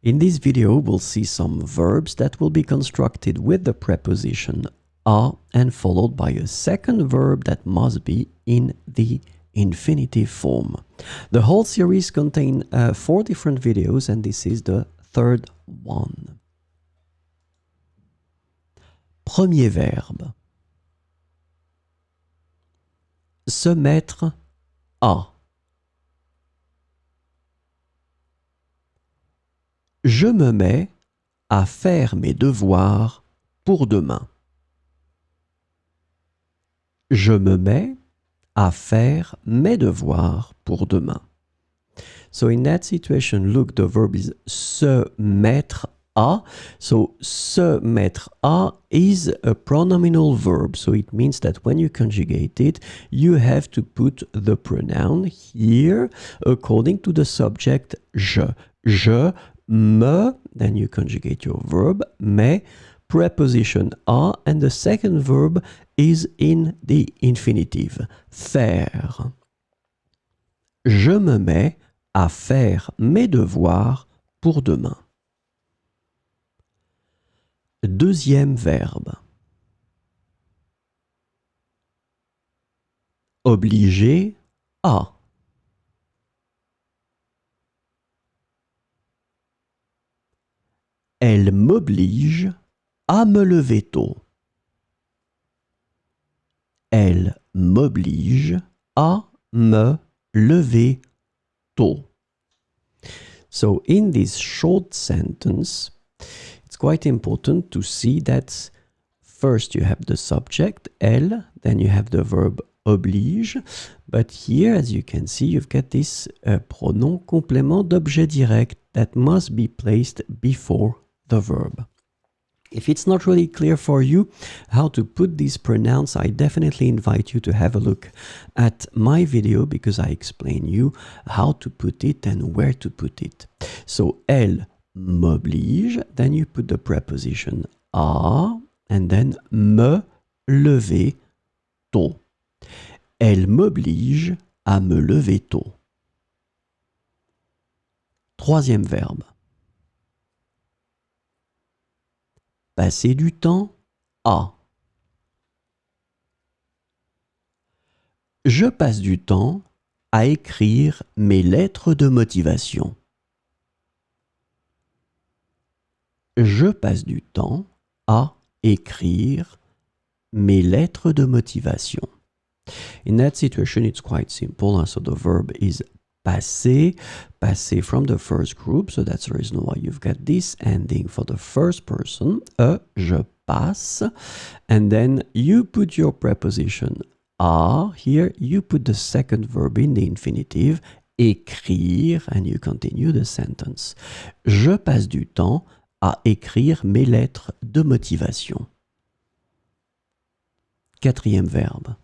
In this video, we'll see some verbs that will be constructed with the preposition a and followed by a second verb that must be in the infinitive form. The whole series contains 4 different videos and this is the third one. Premier verbe. Se mettre à. Je me mets à faire mes devoirs pour demain. Je me mets à faire mes devoirs pour demain. So in that situation, look, the verb is se mettre à. So se mettre à is a pronominal verb. So it means that when you conjugate it, you have to put the pronoun here according to the subject je. Je me, then you conjugate your verb, mais, preposition à, and the second verb is in the infinitive, faire. Je me mets à faire mes devoirs pour demain. Deuxième verbe. Obliger à. Elle m'oblige à me lever tôt. Elle m'oblige à me lever tôt. So in this short sentence, it's quite important to see that first you have the subject, elle, then you have the verb oblige, but here, as you can see, you've got this pronom complément d'objet direct that must be placed before the verb. If it's not really clear for you how to put these pronouns, I definitely invite you to have a look at my video because I explain you how to put it and where to put it. So, elle m'oblige, then you put the preposition à, and then me lever tôt. Elle m'oblige à me lever tôt. Troisième verbe. Passer du temps à. Je passe du temps à écrire mes lettres de motivation. Je passe du temps à écrire mes lettres de motivation. In that situation, it's quite simple. So the verb is passer, passer from the first group. So that's the reason why you've got this ending for the first person, je passe. And then you put your preposition à. Here you put the second verb in the infinitive, écrire, and you continue the sentence. Je passe du temps à écrire mes lettres de motivation. Quatrième verbe.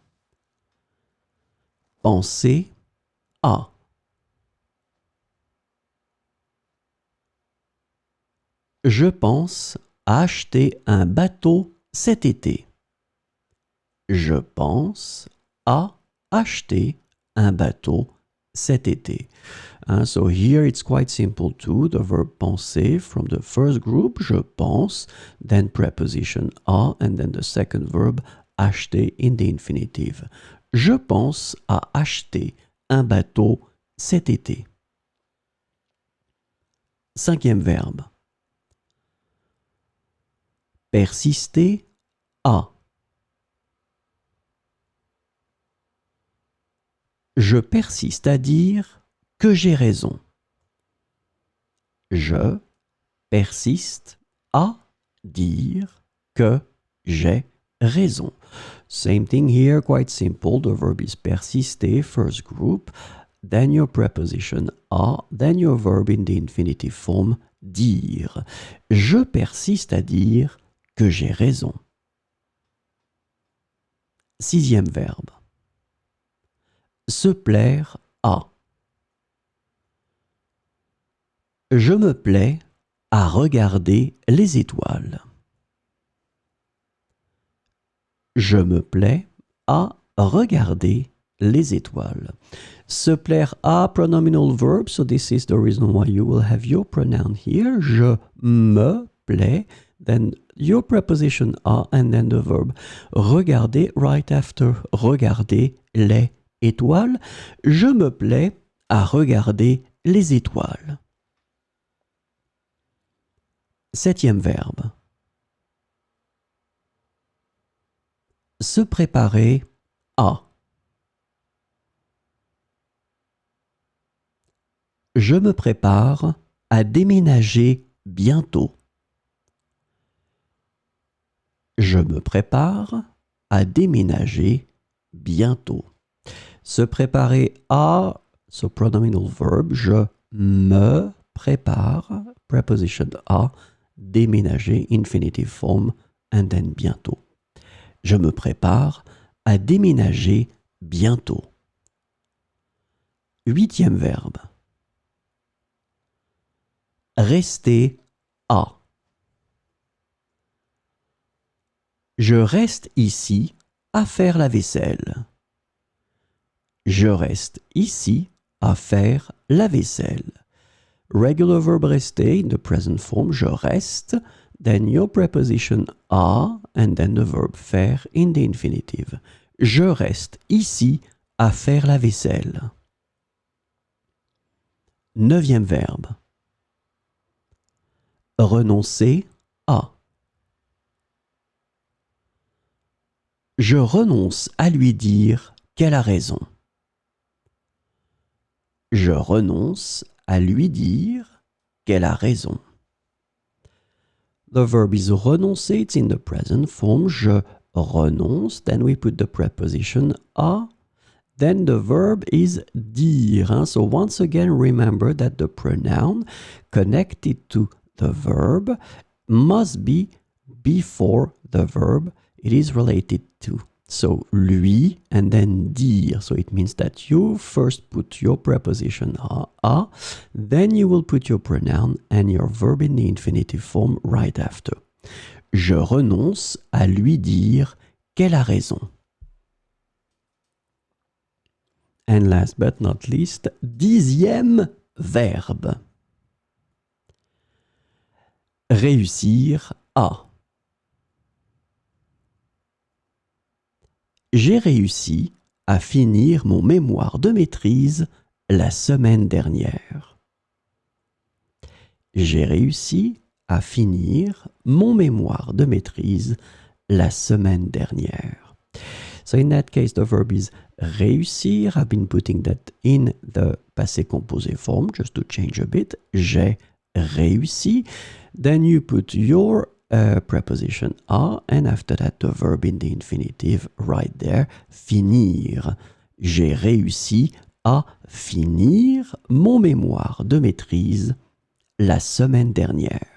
Penser à. Je pense à acheter un bateau cet été. Je pense à acheter un bateau cet été. So here it's quite simple too. The verb penser from the first group, je pense, then preposition à, and then the second verb acheter in the infinitive. Je pense à acheter un bateau cet été. Cinquième verbe. Persister à. Je persiste à dire que j'ai raison. Je persiste à dire que j'ai raison. Same thing here, quite simple. The verb is persister, first group, then your preposition à, then your verb in the infinitive form, dire. Je persiste à dire que j'ai raison. Sixième verbe. Se plaire à. Je me plais à regarder les étoiles. Je me plais à regarder les étoiles. Se plaire à, pronominal verb, so this is the reason why you will have your pronoun here. Je me plais, then your preposition à and then the verb. Regardez right after. Regardez les étoiles. Je me plais à regarder les étoiles. 7e verbe. Se préparer à. Je me prépare à déménager bientôt. Je me prépare à déménager bientôt. Se préparer à, so pronominal verb, je me prépare, preposition à, déménager, infinitive form, and then bientôt. Je me prépare à déménager bientôt. 8e verbe. Rester à. Je reste ici à faire la vaisselle. Je reste ici à faire la vaisselle. Regular verb rester in the present form, je reste, then your preposition à, and then the verb faire in the infinitive. Je reste ici à faire la vaisselle. 9e verbe. Renoncer à. Je renonce à lui dire qu'elle a raison. Je renonce à lui dire qu'elle a raison. The verb is renoncer, it's in the present form. Je renonce, then we put the preposition à. Then the verb is dire. So once again, remember that the pronoun connected to the verb must be before the verb it is related to. So lui and then dire. So it means that you first put your preposition à, then you will put your pronoun and your verb in the infinitive form right after. Je renonce à lui dire qu'elle a raison. And last but not least, 10e verbe. Réussir à. J'ai réussi à finir mon mémoire de maîtrise la semaine dernière. J'ai réussi à finir mon mémoire de maîtrise la semaine dernière. So in that case, the verb is réussir. I've been putting that in the passé composé form just to change a bit. J'ai réussi. Then you put your preposition à, and after that the verb in the infinitive right there, finir. J'ai réussi à finir mon mémoire de maîtrise la semaine dernière.